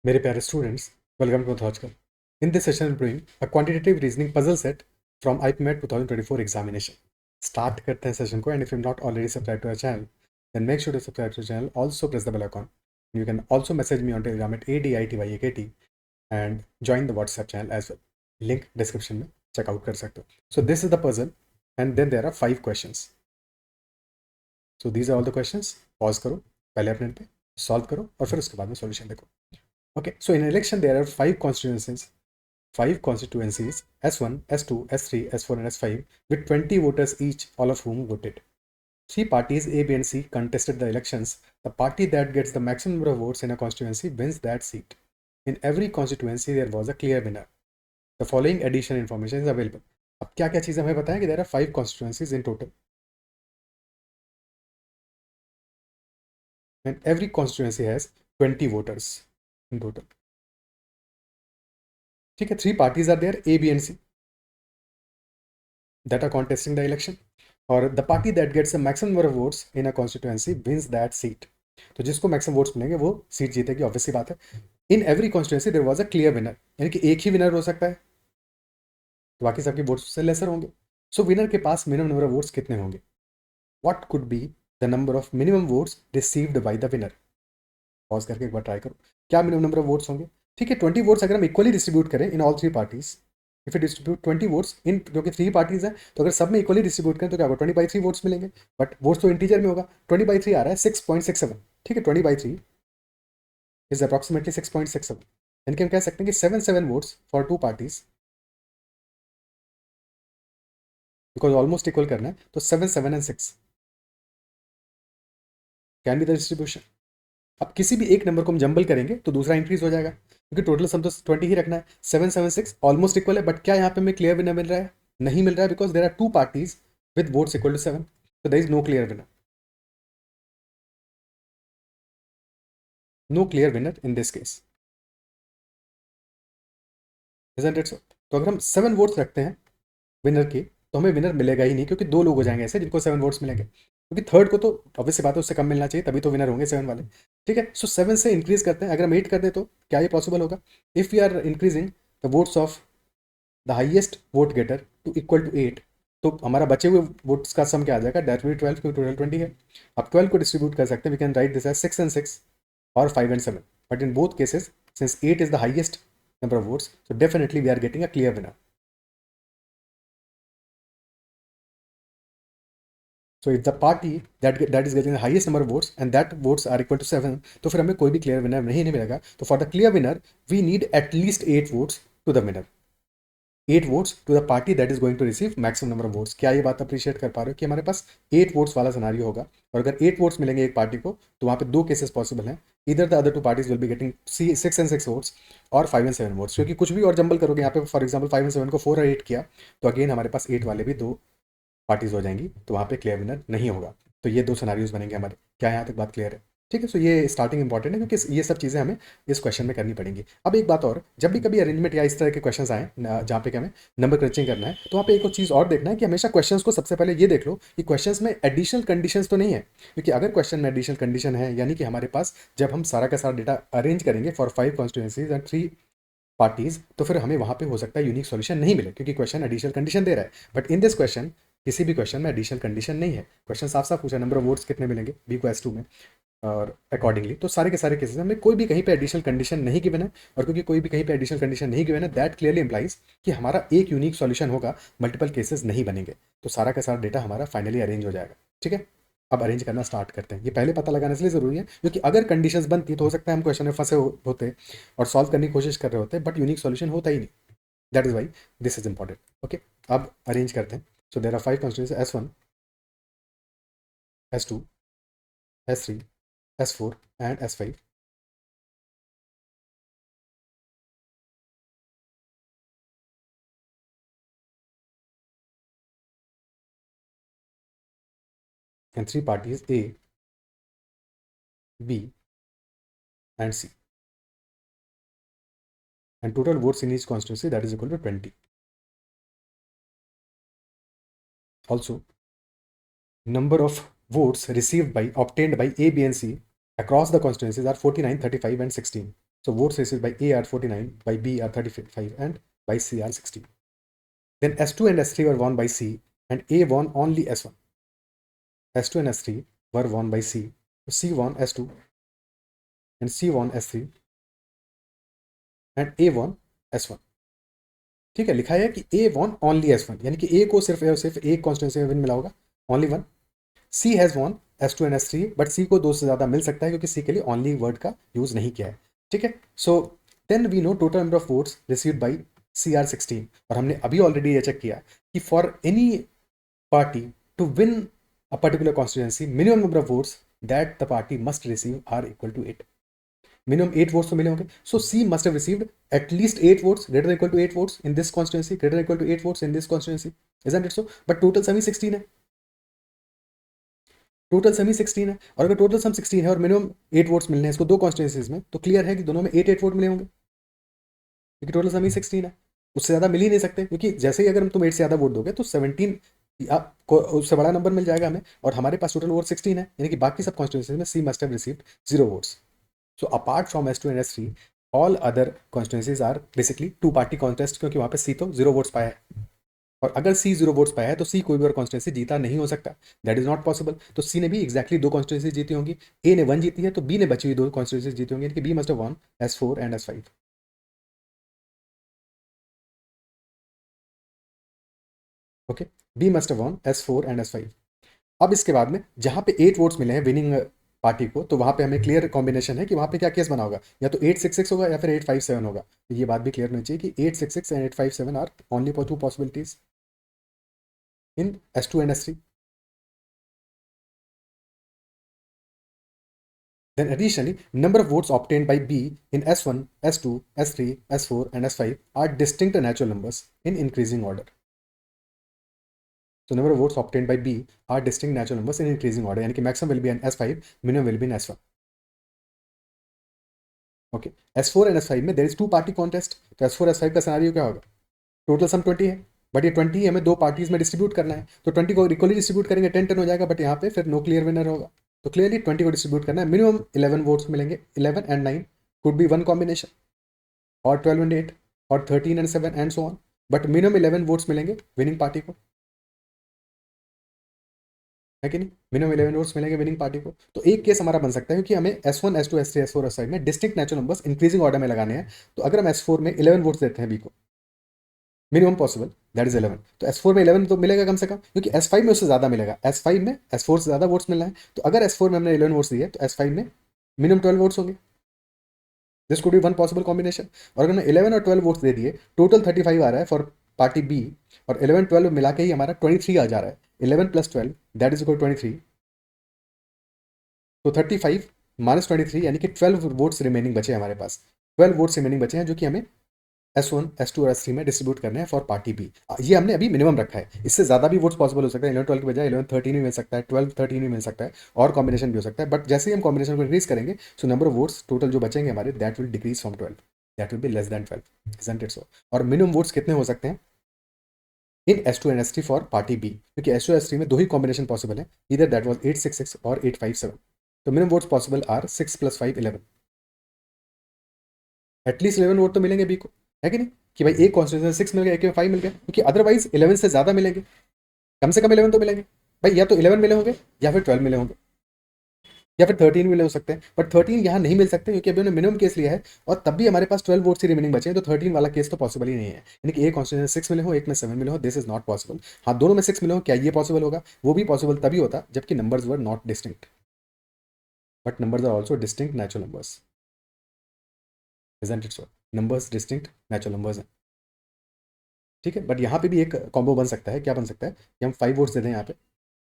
मेरे प्यारे students, welcome to mathological. In this session will bring a quantitative reasoning puzzle set from IPMET 2024 examination. Start करते हैं session को, and if you not already subscribe to our channel then make sure to subscribe to channel, also press the bell icon. You can also message me on Telegram at ADITYAKT and join the WhatsApp channel as well. Link description में check out कर सकते हो। सो this is the puzzle and then there are 5 questions. So these are all the questions. Pause करो, पहले अपने पे solve करो और फिर उसके बाद में सॉल्यूशन देखो। Okay, so in election there are 5 constituencies S1, S2, S3, S4 and S5 with 20 voters each, all of whom voted. 3 parties A, B and C contested the elections. The party that gets the maximum number of votes in a constituency wins that seat. In every constituency there was a clear winner. The following additional information is available. अब क्या क्या चीज़ हमें बताएं कि there are 5 constituencies in total and every constituency has 20 voters in total. ठीक है, 3 parties are there A, B and C that are contesting the election, और the party that gets the maximum number of votes in a constituency wins that seat. तो जिसको maximum votes मिलेंगे वो seat जीतेगी, obvious सी बात है। In every constituency there was a clear winner, यानी कि एक ही विनर हो सकता है, तो बाकी सबके वोट्स से लेसर होंगे। सो विनर के पास मिनिमम नंबर ऑफ वोट्स कितने होंगे? What could be the number of minimum votes received by the winner? Pause करके एक बार ट्राई करो, क्या मिनिमम नंबर ऑफ वोट्स होंगे? ठीक है, 20 वोट्स अगर हम इक्वली डिस्ट्रीब्यूट करें in all 3 parties, if you distribute 20 votes in, जो कि 3 पार्टीज हैं, तो अगर सब में इक्वली डिस्ट्रीब्यूट करें तो क्या होगा? 20/3 वोट्स मिलेंगे। बट वोट्स तो इंटीजर में होगा, 20/3 आ रहा है 6.67। ठीक है, 20/3 इज अप्रॉक्सीमेटली 6.67, यानी कि हम कह सकते हैं कि 7 votes for 2 parties, because almost equal करना है, तो 7 and 6 can be the distribution. अब किसी भी एक नंबर को हम जंबल करेंगे तो दूसरा इंक्रीज हो जाएगा, क्योंकि टोटल सम तो 20 ही रखना है। 7 7 6 ऑलमोस्ट इक्वल है, बट क्या यहाँ पे हमें क्लियर विनर मिल रहा है? नहीं मिल रहा है, because there are 2 parties with votes equal to 7, so there is no clear winner. No clear winner in this case, isn't it so? तो अगर हम 7 वोट्स रखते हैं विनर के, तो हमें विनर मिलेगा ही नहीं, क्योंकि 2 लोग हो जाएंगे ऐसे जिनको 7 वोट्स मिलेंगे, क्योंकि थर्ड को तो ऑब्वियस बात है उससे कम मिलना चाहिए, तभी तो विनर होंगे 7 वाले। ठीक है, सो 7 से इंक्रीज करते हैं, अगर हम 8 कर दें तो क्या ये पॉसिबल होगा? If we are increasing the votes of the highest vote getter to equal to 8, तो हमारा बचे हुए वोट्स का सम क्या आ जाएगा? डेट 12, क्योंकि टोटल 20 है। अब 12 को डिस्ट्रीब्यूट कर सकते हैं, we can write this as 6 and 6 और 5 and 7, but in both cases since 8 is the highest number of votes, so definitely we are getting a clear winner. So if the party that is getting the highest number of votes and that votes are equal to 7, तो फिर हमें कोई भी clear winner नहीं मिलेगा। तो for the clear winner we need at least 8 votes to the winner, 8 votes to the party that is going to receive maximum number of votes। क्या ये बात अप्रिशिएट कर पा रहे हो कि हमारे पास 8 वोट्स वाला सिनारियो होगा, और अगर 8 वोट्स मिलेंगे एक पार्टी को, तो वहाँ पे 2 केसेस पॉसिबल हैं। इधर the other 2 parties will be getting 6 and 6 votes और 5 and 7 वोट्स, क्योंकि कुछ भी और जंबल करोगे यहाँ पे, फॉर एग्जाम्पल 5 and 7 को 4 और 8 किया, तो अगेन हमारे पास 8 वाले भी 2 पार्टीज हो जाएंगी, तो वहाँ पे क्लियर विनर नहीं होगा। तो ये 2 सिनारियोज बनेंगे हमारे। क्या यहाँ तक बात क्लियर है? ठीक है, सो ये स्टार्टिंग इंपॉर्टेंट है, क्योंकि ये सब चीज़ें हमें इस क्वेश्चन में करनी पड़ेंगी। अब एक बात और, जब भी कभी अरेंजमेंट या इस तरह के क्वेश्चन आए जहाँ पे कि हमें नंबर क्रंचिंग करना है, तो वहाँ पे एक और चीज़ और देखना है कि हमेशा क्वेश्चंस को सबसे पहले ये देख लो कि क्वेश्चंस में एडिशनल कंडीशंस तो नहीं है, क्योंकि अगर क्वेश्चन में एडिशनल कंडीशन है, यानी कि हमारे पास जब हम सारा का सारा डेटा अरेंज करेंगे फॉर 5 कॉन्स्टिट्यूएंसीज एंड 3 पार्टीज, तो फिर हमें वहाँ पे हो सकता है यूनिक सॉल्यूशन नहीं मिले, क्योंकि क्वेश्चन एडिशनल कंडीशन दे रहा है। बट इन दिस क्वेश्चन किसी भी क्वेश्चन में एडिशनल कंडीशन नहीं है, क्वेश्चन साफ साफ पूछा नंबर ऑफ वोट्स कितने मिलेंगे बी को S2 में, और अकॉर्डिंगली तो सारे के सारे केसेस में कोई भी कहीं पे एडिशनल कंडीशन नहीं गिवन है, और क्योंकि कोई भी कहीं पे एडिशनल कंडीशन नहीं गिवन है, दैट क्लियरली इंप्लाइज कि हमारा एक यूनिक सॉल्यूशन होगा, मल्टीपल केसेस नहीं बनेंगे, तो सारा का सारा डेटा हमारा फाइनली अरेंज हो जाएगा। ठीक है, अब अरेंज करना स्टार्ट करते हैं। ये पहले पता लगाने इसलिए ज़रूरी है, क्योंकि अगर कंडीशंस बनती तो हो सकता है हम क्वेश्चन में फंसे होते और सॉल्व करने की कोशिश कर रहे होते, बट यूनिक सॉल्यूशन होता ही नहीं। That is why this is important. Okay, अब अरेंज करते हैं। So there are 5 constituency S1, S2, S3, S4 and S5, and 3 parties A, B and C, and total votes in each constituency that is equal to 20. Also, number of votes received by obtained by A, B and C across the constituencies are 49, 35 and 16. So votes received by A are 49, by B are 35, and by C are 60. Then S2 and S3 were won by C, and A won only S1. S2 and S3 were won by C. So C won S2, and C won S3, and A won S1. ठीक है, लिखा है कि A won only S1, यानी कि A को सिर्फ एक कॉन्स्टिट्यूंसी में विन मिला होगा, only one. C has won S2 and S3, but C को दो से ज़्यादा मिल सकता है क्योंकि C के लिए ओनली वर्ड का यूज़ नहीं किया है. ठीक है, so then we know total number of votes received by C are 16. और हमने अभी ऑलरेडी ये चेक किया कि for any party to win a particular constituency, minimum number of votes that the party must receive are equal to 8. Minimum 8 votes तो मिले होंगे. So C must have received at least 8 votes greater equal to 8 votes in this constituency, greater equal to 8 votes in this constituency. Isn't it so? But total समी 16 है. Total समी 16 है, और अगर total sum 16 है और मिनिमम 8 वोट्स मिलने हैं इसको दो कॉन्स्टिट्यूंसीज में, तो क्लियर है कि दोनों में 8 वोट मिले होंगे क्योंकि टोटल समी 16 है. उससे ज़्यादा मिल ही नहीं सकते, क्योंकि जैसे ही अगर तुम 8 से ज़्यादा वोट दोगे तो 17 आपको उससे बड़ा नंबर मिल जाएगा हमें, और हमारे पास टोटल वोट 16 है, यानी कि बाकी सब कॉन्स्टिट्यूंसीज में C must have received 0 votes. So apart from S2 and S3 all other constituencies are basically two party contest, क्योंकि वहाँ पे सी तो 0 वोट्स पाया है, और अगर C 0 वोट्स पाया है तो C कोई भी और कॉन्स्टिट्यूंसी जीता नहीं हो सकता. That is not possible. तो C ने भी एक्जैक्टली दो कॉन्स्टिट्यूंसी जीती होंगी. A ने 1 जीती है तो B ने बची हुई दो कॉन्स्टिट्यूंसी जीती होंगी, यानी कि B must have von S4 and S5. Okay, B must have von S4 and S5. अब इसके बाद में जहाँ पे 8 वोट्स मिले हैं विनिंग पार्टी को, तो वहाँ पे हमें क्लियर कॉम्बिनेशन है कि वहाँ पे क्या केस बना होगा, या तो 866 होगा या फिर 857 होगा. तो ये बात भी क्लियर होनी चाहिए कि 866 and 857 are only for two possibilities in S2 and S3. Then additionally, number of votes obtained by B in S1, S2, S3, S4 and S5 are distinct natural numbers in increasing order. So number of votes obtained by B are distinct natural numbers in increasing order, यानी कि maximum will be in S5, minimum will be in S1. Okay, S4 and S5 में there is two party contest. तो S4 S5 का scenario क्या होगा? Total sum 20 है, but ये 20 हमें दो पार्टीज में डिस्ट्रीब्यूट करना है, तो 20 को इक्वली डिस्ट्रीब्यूट करेंगे 10-10 हो जाएगा, बट यहाँ पे फिर नो क्लियर विनर होगा. तो क्लियरली 20 को डिस्ट्रीब्यूट करना है. मिनिमम 11 वोट्स मिलेंगे. 11 and 9 could be one combination, और 12 एंड 8, और 13 and 7 and so on, but minimum 11 votes मिलेंगे विनिंग पार्टी को, है कि नहीं? मिनिमम 11 वोट्स मिलेंगे विनिंग पार्टी को. तो एक केस हमारा बन सकता है क्योंकि हमें S1, S2, S3, S4, S5 में distinct natural numbers increasing order में लगाने हैं. तो अगर हम S4 में 11 वोट्स देते हैं B को, मिनिमम पॉसिबल दैट इज 11, तो S4 में 11 तो मिलेगा कम से कम, क्योंकि S5 में उससे ज़्यादा मिलेगा. S5 में S4 से ज़्यादा वोट्स मिलना है, तो अगर S4 में हमने 11 वोट्स दिए तो S5 में मिनिमम 12 वोट्स होंगे. This could be one possible combination. और अगर हमने 11 और 12 वोट्स दे दिए, टोटल 35 आ रहा है फॉर पार्टी बी, और 11-12 मिला के ही हमारा 23 आ जा रहा है. 11 + 12 दैट इज इक्वल 23. तो 35 - 23 यानी कि 12 वोट्स रिमेनिंग बचे हमारे पास. 12 वोट्स रिमेनिंग बचे हैं जो कि हमें S1, S2 और S3 में डिस्ट्रीब्यूट करने हैं फॉर पार्टी बी. ये हमने अभी मिनिमम रखा है. इससे ज़्यादा भी वोट्स पॉसिबल हो सकता है. 11-12 के बजाय 11-13 भी मिल सकता है, 12-13 भी मिल सकता है, और कॉम्बिनेशन भी हो सकता है. बट जैसे ही हम कॉम्बिनेशन को इंक्रीज करेंगे, so number of votes total जो बचेंगे हमारे, that will decrease from 12, that will be less than 12. Isn't it so? और मिनिमम वोट्स कितने हो सकते हैं in S2 and S3 for party B, क्योंकि S2 S3 में दो ही कॉम्बिनेशन पॉसिबल है, इधर दैट वॉज 866 और 857. तो minimum votes possible are 6 + 5 11. At least 11 vote तो मिलेंगे बी को, है कि नहीं? कि भाई एक कॉन्स्टिट्यूशन 6 मिल गया, एक में 5 मिल गया, क्योंकि अदरवाइज 11 से ज़्यादा मिलेंगे. कम से कम 11 तो मिलेंगे भाई, या तो 11 मिले होंगे या फिर 12 मिले होंगे या फिर 13 मिले हो सकते हैं. बट 13 यहाँ नहीं मिल सकते क्योंकि अभी उन्होंने मिनिमम केस लिया है, और तब भी हमारे पास 12 वोट्स ही रिमेनिंग बचे हैं, तो 13 वाला केस तो पॉसिबल ही नहीं है. यानी कि एक कॉन्स्टिट्यूशन 6 मिले हो, एक में 7 मिले हो, दिस इज नॉट पॉसिबल. हाँ, दोनों में 6 मिले हो, क्या ये पॉसिबल होगा? वो भी पॉसिबल तभी होता जबकि numbers were not distinct, but numbers are also distinct natural numbers. Isn't it so? Numbers distinct natural numbers हैं. ठीक है, बट यहाँ पे भी एक कॉम्बो बन सकता है. क्या बन सकता है कि हम 5 वोट्स दे दें यहाँ पे,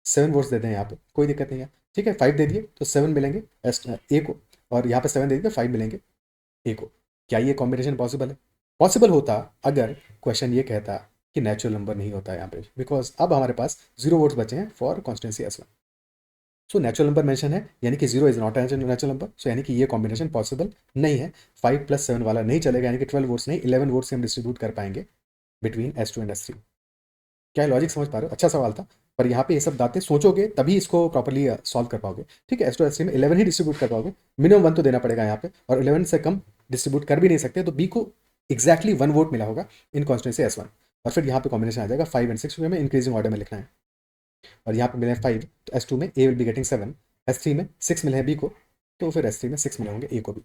7 वोट्स दे दें यहाँ पे, कोई दिक्कत नहीं है. ठीक है, 5 दे दिए तो 7 मिलेंगे ए को, और यहाँ पे 7 दे दिए तो 5 मिलेंगे ए को. क्या ये कॉम्बिनेशन पॉसिबल है? पॉसिबल होता अगर क्वेश्चन ये कहता कि नेचुरल नंबर नहीं होता यहाँ पे, बिकॉज अब हमारे पास 0 वोट्स बचे हैं for constituency S1. So natural number mention है, यानी कि 0 इज नॉट नेचुरल नंबर. सो यानी कि ये कॉम्बिनेशन पॉसिबल नहीं है. 5 + 7 वाला नहीं चलेगा, यानी कि 12 वोट्स नहीं, 11 वोट्स से हम डिस्ट्रीब्यूट कर पाएंगे बिटवीन S2 एंड S3. क्या लॉजिक समझ पा रहे हो? अच्छा सवाल था, पर यहाँ पे ये सब बातें सोचोगे तभी इसको प्रॉपर्ली सॉल्व कर पाओगे. ठीक है, S2 S3 में 11 ही डिस्ट्रीब्यूट कर पाओगे. मिनिमम 1 तो देना पड़ेगा यहाँ पे, और 11 से कम डिस्ट्रीब्यूट कर भी नहीं सकते, तो बी को एग्जैक्टली 1 वोट मिला होगा इन कॉन्स्टिट्यूंसी S1। और फिर यहाँ पे कॉम्बिनेशन आ जाएगा 5 एंड 6, क्योंकि हमें इंक्रीजिंग ऑर्डर में लिखना है। और यहाँ पे मिले 5, तो S2 में A will be getting 7, S3 में 6 मिले हैं B को, तो फिर S3 में 6 मिले होंगे A को भी।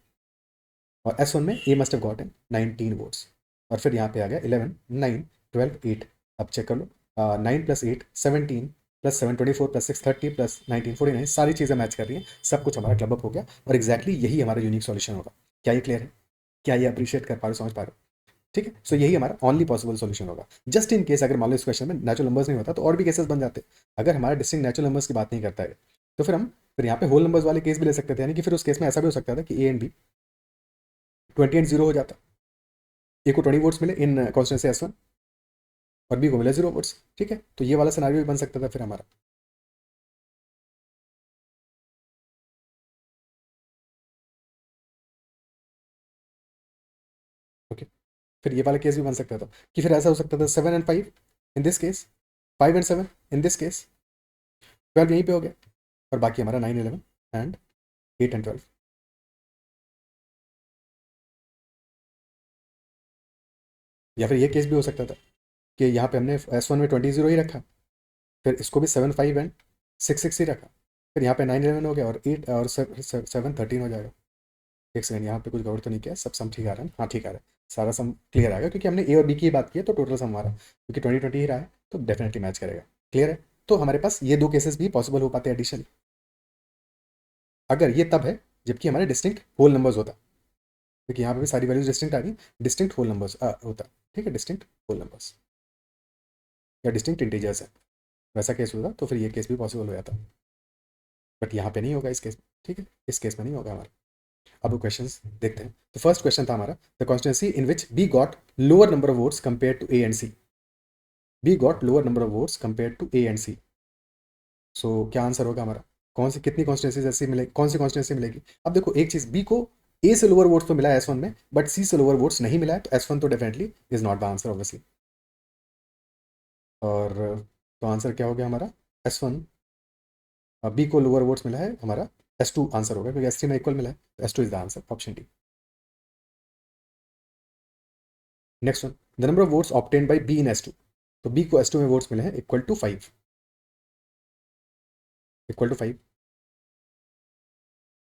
और S1 में A must have gotten 19 votes. और फिर यहाँ पे आ गया 11, 9, 12, 8। अब चेक कर लो, 9 + 8 17 + 7 24 + 6 30 + 19 49, सारी चीज़ें मैच कर रही हैं, सब कुछ हमारा क्लब अप हो गया। और एग्जैक्टली यही हमारा यूनिक सॉल्यूशन होगा। क्या ये क्लियर है? क्या ये अप्रिशिएट कर पा रहे हो, समझ पा रहे हो? ठीक है, सो यही हमारा ओनली पॉसिबल सॉल्यूशन होगा। जस्ट इन केस अगर मान लो इस क्वेश्चन में नेचुरल नंबर्स नहीं होता, तो और भी केसेस बन जाते। अगर हमारा डिस्टिंक्ट नेचुरल नंबर्स की बात नहीं करता है, तो फिर यहाँ पे होल नंबर्स वाले केस भी ले सकते थे, यानी कि फिर उस केस में ऐसा भी हो सकता था कि A एंड B 20 एंड 0 हो जाता। A को 20 वोट्स मिले इन कॉन्स्टिट्यूंसी S1 और B को मिले 0 वोट्स। ठीक है, तो ये वाला सिनारियो भी बन सकता था फिर हमारा। ओके, फिर ये वाला केस भी बन सकता था कि फिर ऐसा हो सकता था 7 and 5 in this case, 5 and 7 in this case, 12 यहीं पे हो गया, और बाकी हमारा 9 11 एंड 8 एंड 12। या फिर ये केस भी हो सकता था कि यहाँ पे हमने S1 में 20 0 ही रखा, फिर इसको भी 7 5 एंड 6 6 ही रखा, फिर यहाँ पे 9 11 हो गया, और 8 और 7 13 हो जाएगा। एक सेकंड, यहाँ पे कुछ गड़बड़ तो नहीं किया, सब सम ठीक आ रहा है? हाँ ठीक आ रहा है, सारा सम क्लियर आ गया, क्योंकि हमने A और B की बात की है, तो टोटल सम हमारा क्योंकि 20 20 ही रहा है, तो डेफिनेटली मैच करेगा। क्लियर है? तो हमारे पास ये दो केसेस भी पॉसिबल हो पाते हैं एडिशनली। अगर ये तब है जबकि हमारे डिस्टिंक्ट होल नंबर्स होता, क्योंकि यहाँ पे भी सारी वैल्यूज डिस्टिंक्ट आ रही, डिस्टिंक्ट होल नंबर्स होता। ठीक है, डिस्टिंक्ट होल नंबर्स या डिस्टिंक्ट इंटीजर्स है, वैसा केस होता, तो फिर ये केस भी पॉसिबल हो जाता। बट यहाँ पे नहीं होगा इस केस में। ठीक है, इस केस में नहीं होगा हमारा। अब क्वेश्चंस देखते हैं। तो फर्स्ट क्वेश्चन था हमारा, the constituency in which B got lower number of votes compare to A and C. B got lower number of votes compare to A and C. So क्या आंसर होगा हमारा? कौन सी कितनी कॉन्स्टिट्यूंसी ऐसी मिलेगी, कौन सी कॉन्स्टिट्यूंसी मिलेगी? अब देखो एक चीज, बी को ए से लोअर वोट्स तो मिला है S1 में, बट सी से लोअर वोट्स नहीं मिला है, तो S1 तो definitely is not the answer obviously. और तो आंसर क्या हो गया हमारा? S1। बी को लोअर वोट्स मिला है, हमारा S2 आंसर होगा, क्योंकि S3 में इक्वल मिला है, तो S2 is the answer, option D. Next one, the number of votes obtained by B in S2। तो बी को S2 में वोट्स मिले हैं equal to 5, equal to 5।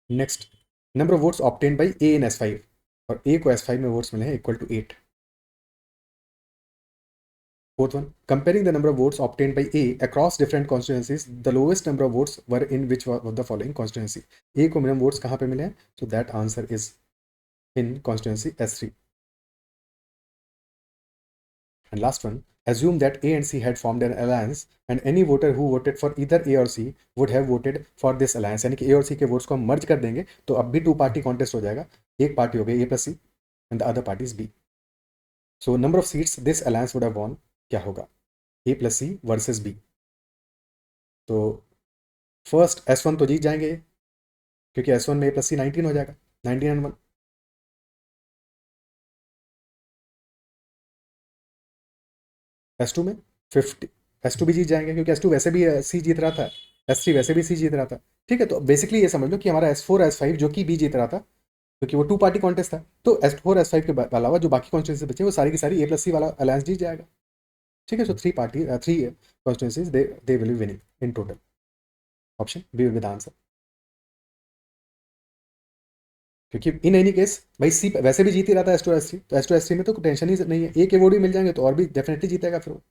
Next, number of votes obtained by A in S5। और A को S5 में votes मिले हैं equal to 8। Fourth one, comparing the number of votes obtained by A across different constituencies, the lowest number of votes were in which of the following constituency. A को minimum votes कहाँ पे मिले हैं? So that answer is in constituency S3। And last one, assume that A and C had formed an alliance and any voter who voted for either A or C would have voted for this alliance। यानी कि A और C के votes को हम मर्ज कर देंगे, तो अब भी टू पार्टी कॉन्टेस्ट हो जाएगा। एक पार्टी हो गई A + C and the other party is B। So number of seats this alliance would have von क्या होगा? A + C versus B। तो फर्स्ट S1 तो जीत जाएंगे, क्योंकि S1 में A + C 19 हो जाएगा, 19 एंड 1। S2 में 50, S2 भी जीत जाएंगे, क्योंकि S2 वैसे भी C जीत रहा था, S3 वैसे भी C जीत रहा था। ठीक है, तो बेसिकली ये समझ लो कि हमारा S4 S5 जो कि B जीत रहा था, क्योंकि वो टू पार्टी कॉन्टेस्ट था, तो S4 S5 के अलावा जो बाकी कॉन्स्टिट्यूंसी बचे वो सारी की सारी A + C वाला अलायंस जीत जाएगा। ठीक है, so three constituencies they will be winning in total. Option B will be the answer, क्योंकि इन एनी केस भाई सी वैसे भी जीत ही रहा था S2 S3, तो S2 S3 में तो टेंशन ही नहीं है, ए के वोट भी मिल जाएंगे तो और भी डेफिनेटली जीतेगा फिर वो।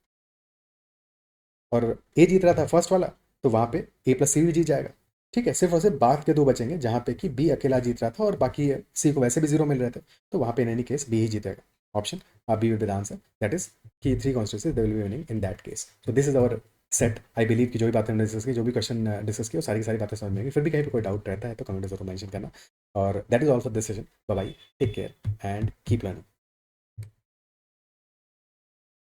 और ए जीत रहा था फर्स्ट वाला, तो वहाँ पे A + C भी जीत जाएगा। ठीक है, सिर्फ और सिर्फ बाद के दो बचेंगे जहाँ पे कि बी अकेला जीत रहा था और बाकी सी को वैसे भी 0 मिल रहे थे, तो वहाँ पे इन एनी केस बी ही जीतेगा। Option B will be the answer, that is कि three constituencies they will be winning in that case. So this is our set. I believe कि जो भी बातें हमने डिस्कस की, जो भी क्वेश्चन डिस्कस किए, वो सारी की सारी बातें समझ में आएंगी। फिर भी कहीं पे कोई डाउट रहता है तो कमेंट जरूर मेंशन करना। और that is all for this session. Bye bye, take care and keep learning.